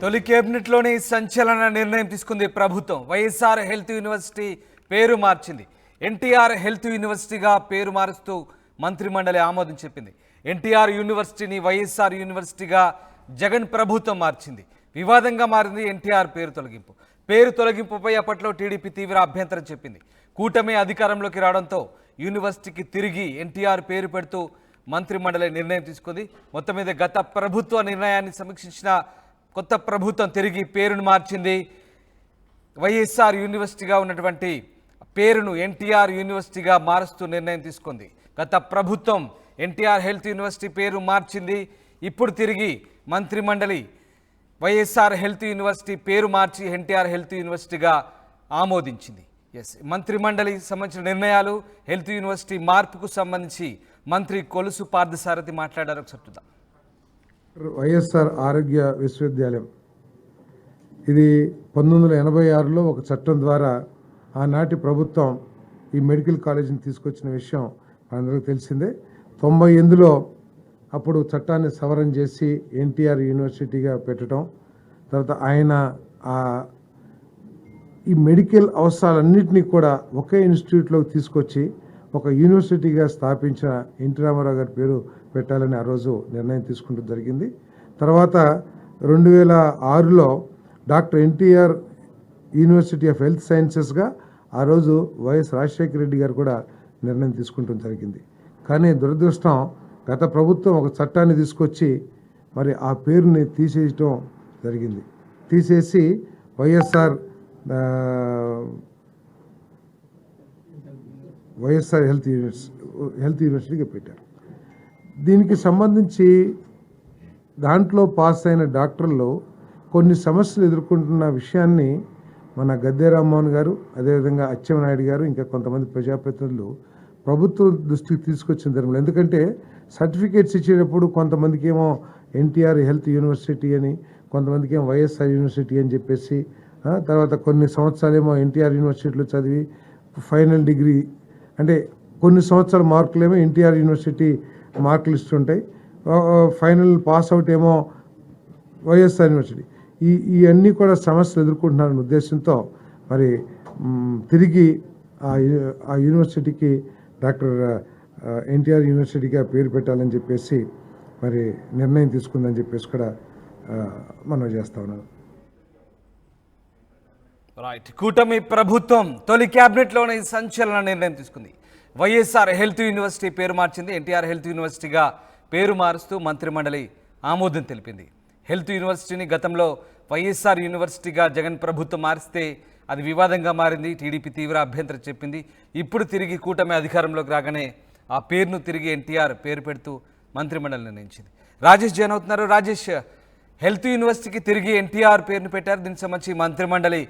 తొలి కేబినెట్లోని సంచలన నిర్ణయం తీసుకుంది ప్రభుత్వం. వైఎస్ఆర్ హెల్త్ యూనివర్సిటీ పేరు మార్చింది. ఎన్టీఆర్ హెల్త్ యూనివర్సిటీగా పేరు మారుస్తూ మంత్రిమండలి ఆమోదం చెప్పింది. ఎన్టీఆర్ యూనివర్సిటీని వైఎస్ఆర్ యూనివర్సిటీగా జగన్ ప్రభుత్వం మార్చింది. వివాదంగా మారింది ఎన్టీఆర్ పేరు తొలగింపు. పేరు తొలగింపుపై అప్పట్లో టీడీపీ తీవ్ర అభ్యంతరం చెప్పింది. కూటమి అధికారంలోకి రావడంతో యూనివర్సిటీకి తిరిగి ఎన్టీఆర్ పేరు పెడుతూ మంత్రిమండలి నిర్ణయం తీసుకుంది. మొత్తం మీద గత ప్రభుత్వ నిర్ణయాన్ని సమీక్షించిన కొత్త ప్రభుత్వం తిరిగి పేరును మార్చింది. వైఎస్ఆర్ యూనివర్సిటీగా ఉన్నటువంటి పేరును ఎన్టీఆర్ యూనివర్సిటీగా మారుస్తూ నిర్ణయం తీసుకుంది. గత ప్రభుత్వం ఎన్టీఆర్ హెల్త్ యూనివర్సిటీ పేరు మార్చింది. ఇప్పుడు తిరిగి మంత్రిమండలి వైఎస్ఆర్ హెల్త్ యూనివర్సిటీ పేరు మార్చి ఎన్టీఆర్ హెల్త్ యూనివర్సిటీగా ఆమోదించింది. మంత్రిమండలి సంబంధించిన నిర్ణయాలు, హెల్త్ యూనివర్సిటీ మార్పుకు సంబంధించి మంత్రి కొలుసు పార్థసారథి మాట్లాడారు. ఒకసారి చూద్దాం. వైఎస్ఆర్ ఆరోగ్య విశ్వవిద్యాలయం ఇది 1986లో ఒక చట్టం ద్వారా ఆనాటి ప్రభుత్వం ఈ మెడికల్ కాలేజీని తీసుకొచ్చిన విషయం అందరికీ తెలిసిందే. 98లో అప్పుడు చట్టాన్ని సవరణ చేసి ఎన్టీఆర్ యూనివర్సిటీగా పెట్టడం, తర్వాత ఆయన ఈ మెడికల్ అవసరాలన్నింటినీ కూడా ఒకే ఇన్స్టిట్యూట్లోకి తీసుకొచ్చి ఒక యూనివర్సిటీగా స్థాపించిన ఎన్టీ రామారావు గారి పేరు పెట్టాలని ఆ రోజు నిర్ణయం తీసుకుంటూ జరిగింది. తర్వాత 2006లో doctor NTR university of health సైన్సెస్గా ఆ రోజు వైఎస్ రాజశేఖర రెడ్డి గారు కూడా నిర్ణయం తీసుకుంటూ జరిగింది. కానీ దురదృష్టం, గత ప్రభుత్వం ఒక చట్టాన్ని తీసుకొచ్చి మరి ఆ పేరుని తీసేయటం జరిగింది. తీసేసి వైఎస్ఆర్ హెల్త్ యూనివర్సిటీగా పెట్టారు. దీనికి సంబంధించి దాంట్లో పాస్ అయిన డాక్టర్లు కొన్ని సమస్యలు ఎదుర్కొంటున్న విషయాన్ని మన గద్దె రామ్మోహన్ గారు, అదేవిధంగా అచ్చెన్నాయుడు గారు, ఇంకా కొంతమంది ప్రజాప్రతినిధులు ప్రభుత్వం దృష్టికి తీసుకొచ్చిన ధర్మంలో. ఎందుకంటే సర్టిఫికేట్స్ ఇచ్చేటప్పుడు కొంతమందికి ఏమో ఎన్టీఆర్ హెల్త్ యూనివర్సిటీ అని, కొంతమందికి ఏమో వైఎస్ఆర్ యూనివర్సిటీ అని చెప్పేసి, తర్వాత కొన్ని సంవత్సరాలేమో ఎన్టీఆర్ యూనివర్సిటీలో చదివి ఫైనల్ డిగ్రీ అంటే కొన్ని సంవత్సరాల మార్కులేమో ఎన్టీఆర్ యూనివర్సిటీ మార్కులు ఇస్తుంటాయి, ఫైనల్ పాస్ అవుట్ ఏమో వైఎస్ఆర్ యూనివర్సిటీ. ఇవన్నీ కూడా సమస్యలు ఎదుర్కొంటున్నారనే ఉద్దేశంతో మరి తిరిగి ఆ యూనివర్సిటీకి డాక్టర్ ఎన్టీఆర్ యూనివర్సిటీగా పేరు పెట్టాలని చెప్పేసి మరి నిర్ణయం తీసుకుందని చెప్పేసి కూడా మనం చేస్తా ఉన్నాం. రైట్. కూటమి ప్రభుత్వం తొలి క్యాబినెట్లోనే సంచలన నిర్ణయం తీసుకుంది. వైఎస్ఆర్ హెల్త్ యూనివర్సిటీ పేరు మార్చింది. ఎన్టీఆర్ హెల్త్ యూనివర్సిటీగా పేరు మారుస్తూ మంత్రిమండలి ఆమోదం తెలిపింది. హెల్త్ యూనివర్సిటీని గతంలో వైఎస్ఆర్ యూనివర్సిటీగా జగన్ ప్రభుత్వం మారిస్తే అది వివాదంగా మారింది. టీడీపీ తీవ్ర అభ్యంతరం చెప్పింది. ఇప్పుడు తిరిగి కూటమి అధికారంలోకి రాగానే ఆ పేరును తిరిగి ఎన్టీఆర్ పేరు పెడుతూ మంత్రిమండలి నిర్ణయించింది. రాజేష్ జాయిన్ అవుతున్నారు. రాజేష్, హెల్త్ యూనివర్సిటీకి తిరిగి ఎన్టీఆర్ పేరును పెట్టారు. దీనికి సంబంధించి మంత్రిమండలి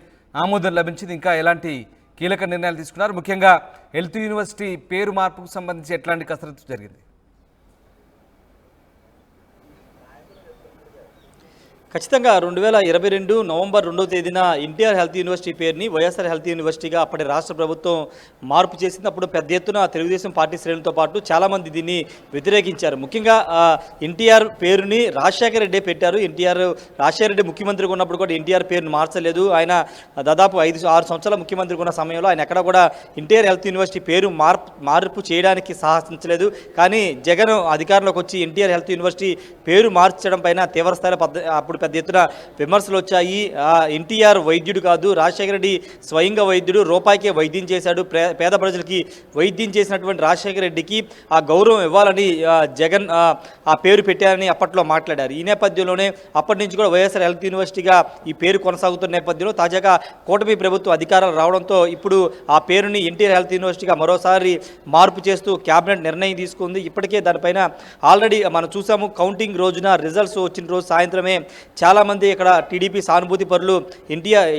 ఆమోదం లభించింది. ఇంకా ఎలాంటి కీలక నిర్ణయాలు తీసుకున్నారు? ముఖ్యంగా హెల్త్ యూనివర్సిటీ పేరు మార్పుకు సంబంధించి ఎట్లాంటి కసరత్తు జరిగింది? ఖచ్చితంగా 2022 నవంబర్ 2వ తేదీన ఎన్టీఆర్ హెల్త్ యూనివర్సిటీ పేరుని వైఎస్ఆర్ హెల్త్ యూనివర్సిటీగా అప్పటి రాష్ట్ర ప్రభుత్వం మార్పు చేసింది. అప్పుడు పెద్ద ఎత్తున తెలుగుదేశం పార్టీ శ్రేణులతో పాటు చాలామంది దీన్ని వ్యతిరేకించారు. ముఖ్యంగా ఎన్టీఆర్ పేరుని రాజశేఖర రెడ్డి పెట్టారు. రాజశేఖర రెడ్డి ముఖ్యమంత్రిగా ఉన్నప్పుడు కూడా ఎన్టీఆర్ పేరుని మార్చలేదు. ఆయన దాదాపు 5-6 సంవత్సరాల ముఖ్యమంత్రిగా ఉన్న సమయంలో ఆయన ఎక్కడ కూడా ఎన్టీఆర్ హెల్త్ యూనివర్సిటీ పేరు మార్పు చేయడానికి సాహసించలేదు. కానీ జగన్ అధికారంలోకి వచ్చి ఎన్టీఆర్ హెల్త్ యూనివర్సిటీ పేరు మార్చడం పైన తీవ్రస్థాయిలో అప్పుడు పెద్ద ఎత్తున విమర్శలు వచ్చాయి. ఎన్టీఆర్ వైద్యుడు కాదు, రాజశేఖర రెడ్డి స్వయంగా వైద్యుడు, రూపాయికే వైద్యం చేశాడు, పేద ప్రజలకి వైద్యం చేసినటువంటి రాజశేఖర రెడ్డికి ఆ గౌరవం ఇవ్వాలని జగన్ ఆ పేరు పెట్టారని అప్పట్లో మాట్లాడారు. ఈ నేపథ్యంలోనే అప్పటి నుంచి కూడా వైఎస్ఆర్ హెల్త్ యూనివర్సిటీగా ఈ పేరు కొనసాగుతున్న నేపథ్యంలో తాజాగా కూటమి ప్రభుత్వ అధికారాలు రావడంతో ఇప్పుడు ఆ పేరుని ఎన్టీఆర్ హెల్త్ యూనివర్సిటీగా మరోసారి మార్పు చేస్తూ క్యాబినెట్ నిర్ణయం తీసుకుంది. ఇప్పటికే దానిపైన ఆల్రెడీ మనం చూసాము. కౌంటింగ్ రోజున రిజల్ట్స్ వచ్చిన రోజు సాయంత్రమే చాలామంది ఇక్కడ టీడీపీ సానుభూతి పరులు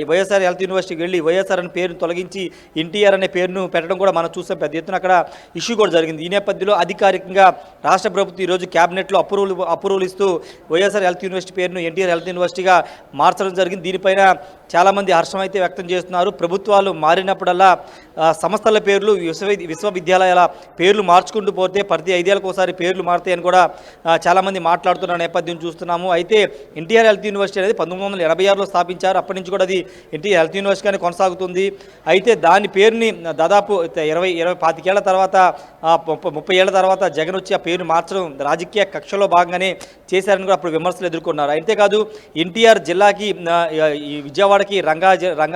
వైఎస్ఆర్ హెల్త్ యూనివర్సిటీకి వెళ్ళి వైఎస్ఆర్ అనే పేరును తొలగించి ఎన్టీఆర్ అనే పేరును పెట్టడం కూడా మనం చూసాం. పెద్ద ఎత్తున అక్కడ ఇష్యూ కూడా జరిగింది. ఈ నేపథ్యంలో అధికారికంగా రాష్ట్ర ప్రభుత్వం ఈరోజు క్యాబినెట్లో అప్రూవల్ ఇస్తూ వైఎస్ఆర్ హెల్త్ యూనివర్సిటీ పేరును ఎన్టీఆర్ హెల్త్ యూనివర్సిటీగా మార్చడం జరిగింది. దీనిపైన చాలామంది హర్షం అయితే వ్యక్తం చేస్తున్నారు. ప్రభుత్వాలు మారినప్పుడల్లా సంస్థల పేర్లు విశ్వవిద్యాలయాల పేర్లు మార్చుకుంటూ పోతే ప్రతి 5 ఏళ్ళకు ఒకసారి పేర్లు మారుతాయని కూడా చాలామంది మాట్లాడుతున్న నేపథ్యం చూస్తున్నాము. అయితే ఎన్టీఆర్ ఎన్టీఆర్ హెల్త్ యూనివర్సిటీ అనేది 1986లో స్థాపించారు. అప్పటి నుంచి కూడా అది ఎన్టీఆర్ హెల్త్ యూనివర్సిటీగానే కొనసాగుతుంది. అయితే దాని పేరుని దాదాపు 25 ఏళ్ల తర్వాత 30 ఏళ్ల తర్వాత జగన్ వచ్చి ఆ పేరుని మార్చడం రాజకీయ కక్షలో భాగంగానే చేశారని కూడా అప్పుడు విమర్శలు ఎదుర్కొన్నారు. అంతేకాదు ఎన్టీఆర్ జిల్లాకి ఈ విజయవాడకి రంగా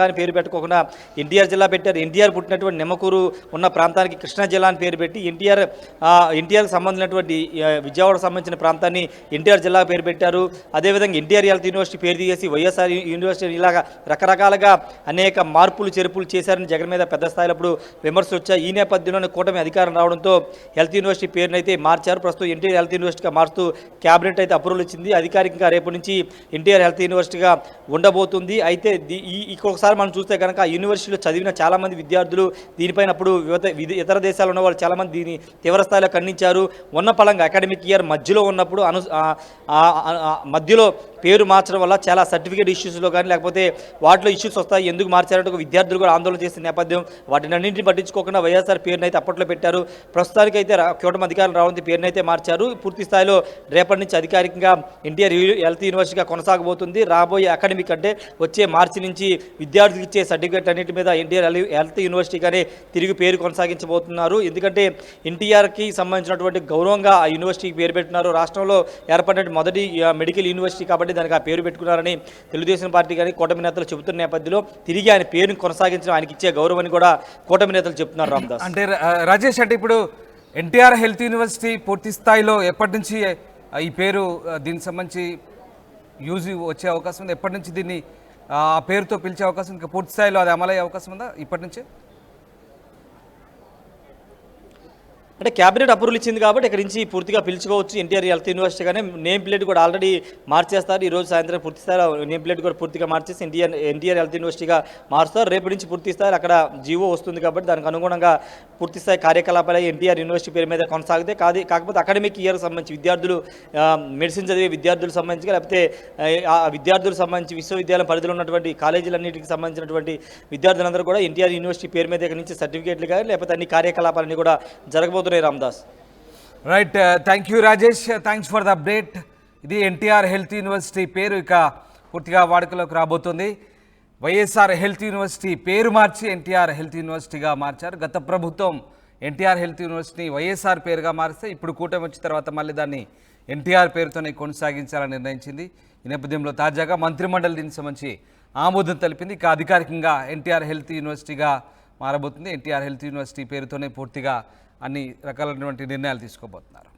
అని పేరు పెట్టుకోకుండా ఎన్టీఆర్ జిల్లా పెట్టారు. ఎన్టీఆర్ పుట్టినటువంటి నిమ్మకూరు ఉన్న ప్రాంతానికి కృష్ణా జిల్లా అని పేరు పెట్టి ఎన్టీఆర్కి సంబంధించినటువంటి విజయవాడకు సంబంధించిన ప్రాంతాన్ని ఎన్టీఆర్ జిల్లా పేరు పెట్టారు. అదేవిధంగా ఎన్టీఆర్ హెల్త్ యూనివర్సిటీ పేరు తీసేసి వైఎస్ఆర్ యూనివర్సిటీ ఇలాగా రకరకాలుగా అనేక మార్పులు చెరుపులు చేశారని జగన్ మీద పెద్ద స్థాయిలో అప్పుడు విమర్శలు వచ్చాయి. ఈ నేపథ్యంలోనే కూటమి అధికారం రావడంతో హెల్త్ యూనివర్సిటీ పేరును అయితే మార్చారు. ప్రస్తుతం ఎన్టీఆర్ హెల్త్ యూనివర్సిటీగా మారుస్తూ క్యాబినెట్ అయితే అప్రూవల్ ఇచ్చింది. అధికారికంగా రేపటి నుంచి ఎన్టీఆర్ హెల్త్ యూనివర్సిటీగా ఉండబోతుంది. అయితే ఇంకొకసారి మనం చూస్తే కనుక ఆ యూనివర్సిటీలో చదివిన చాలామంది విద్యార్థులు దీనిపైన అప్పుడు ఇతర దేశాల్లో ఉన్న వాళ్ళు చాలామంది దీన్ని తీవ్ర స్థాయిలో ఖండించారు. ఉన్న పలంగా అకాడమిక్ ఇయర్ మధ్యలో ఉన్నప్పుడు మధ్యలో పేరు మార్చడం వల్ల చాలా సర్టిఫికేట్ ఇష్యూస్లో కానీ లేకపోతే వాటిలో ఇష్యూస్ వస్తాయి, ఎందుకు మార్చారంటే విద్యార్థులు కూడా ఆందోళన చేసిన నేపథ్యం వాటినన్నింటినీ పట్టించుకోకుండా వైఎస్ఆర్ పేరును అయితే అప్పట్లో పెట్టారు. ప్రస్తుతానికి అయితే కూటమి అధికారులు రావడంతో పేరును అయితే మార్చారు. పూర్తి స్థాయిలో రేపటి నుంచి అధికారికంగా ఎన్టీఆర్ హెల్త్ యూనివర్సిటీగా కొనసాగబోతుంది. రాబోయే అకాడమిక్ అంటే వచ్చే మార్చి నుంచి విద్యార్థులకు ఇచ్చే సర్టిఫికేట్ అన్నింటి మీద ఎన్టీఆర్ హెల్త్ యూనివర్సిటీగానే తిరిగి పేరు కొనసాగించబోతున్నారు. ఎందుకంటే ఎన్టీఆర్కి సంబంధించినటువంటి గౌరవంగా ఆ యూనివర్సిటీకి పేరు పెట్టినారు. రాష్ట్రంలో ఏర్పడిన మొదటి మెడికల్ యూనివర్సిటీ కాబట్టి దానికి ఆ పేరు పెట్టుకున్నారని తెలుగుదేశం పార్టీ కానీ కూటమి నేతలు చెబుతున్న నేపథ్యంలో తిరిగి ఆయన పేరును కొనసాగించడం ఆయనకి ఇచ్చే గౌరవాన్ని కూడా కూటమి నేతలు చెప్తున్నారు. రామదాస్ అంటే రాజేష్, అంటే ఇప్పుడు ఎన్టీఆర్ హెల్త్ యూనివర్సిటీ పూర్తి స్థాయిలో ఎప్పటి నుంచి ఈ పేరు దీనికి సంబంధించి యూజ్ వచ్చే అవకాశం ఉంది? ఎప్పటి నుంచి దీన్ని ఆ పేరుతో పిలిచే అవకాశం, ఇంకా పూర్తి స్థాయిలో అది అమలయ్యే అవకాశం ఉందా ఇప్పటి నుంచే? అంటే క్యాబినెట్ అప్రూవల్ ఇచ్చింది కాబట్టి ఇక్కడ నుంచి పూర్తిగా పిలుచుకోవచ్చు ఎన్టీఆర్ హెల్త్ యూనివర్సిటీ. కానీ నేమ్ ప్లేట్ కూడా ఆల్రెడీ మార్చేస్తారు. ఈ రోజు సాయంత్రం పూర్తి స్థాయిలో నేమ్ ప్లేట్ కూడా పూర్తిగా మార్చేసి ఎన్టీఆర్ హెల్త్ యూనివర్సిటీగా మారుస్తారు. రేపటి నుంచి పూర్తి స్థాయిలో అక్కడ జీవో వస్తుంది కాబట్టి దానికి అనుగుణంగా పూర్తి స్థాయి కార్యకలాపాలు ఎన్టీఆర్ యూనివర్సిటీ పేరు మీద కొనసాగితే కాకపోతే అకాడమిక్ ఇయర్ సంబంధించి విద్యార్థులు మెడిసిన్ చదివే విద్యార్థులకు సంబంధించి లేకపోతే ఆ విద్యార్థులకు సంబంధించి విశ్వవిద్యాలయం పరిధిలో ఉన్నటువంటి కాలేజీలన్నింటికి సంబంధించినటువంటి విద్యార్థులందరూ కూడా ఎన్టీఆర్ యూనివర్సిటీ పేరు మీద ఇక్కడ నుంచి సర్టిఫికేట్లు కానీ లేకపోతే అన్ని కార్యకలాపాలన్నీ కూడా జరగబోతున్నాయి. Ramadas right, thank you Rajesh, thanks for the update. ఇది ఎన్టీఆర్ హెల్త్ యూనివర్సిటీ పేరు ఇక పూర్తిగా వాడుకలోకి రాబోతుంది. వైఎస్ఆర్ హెల్త్ యూనివర్సిటీ పేరు మార్చి ఎన్టీఆర్ హెల్త్ యూనివర్సిటీగా మార్చారు. గత ప్రభుత్వం ఎన్టీఆర్ హెల్త్ యూనివర్సిటీ వైఎస్ఆర్ పేరుగా మారిస్తే ఇప్పుడు కూటమి వచ్చిన తర్వాత మళ్ళీ దాన్ని ఎన్టీఆర్ పేరుతోనే కొనసాగించాలని నిర్ణయించింది. ఈ నేపథ్యంలో తాజాగా మంత్రిమండలి దీనికి సంబంధించి ఆమోదం తెలిపింది. ఇక అధికారికంగా ఎన్టీఆర్ హెల్త్ యూనివర్సిటీగా మారబోతుంది. ఎన్టీఆర్ హెల్త్ యూనివర్సిటీ పేరుతోనే పూర్తిగా అన్ని రకాలైనటువంటి నిర్ణయాలు తీసుకోబోతున్నారు.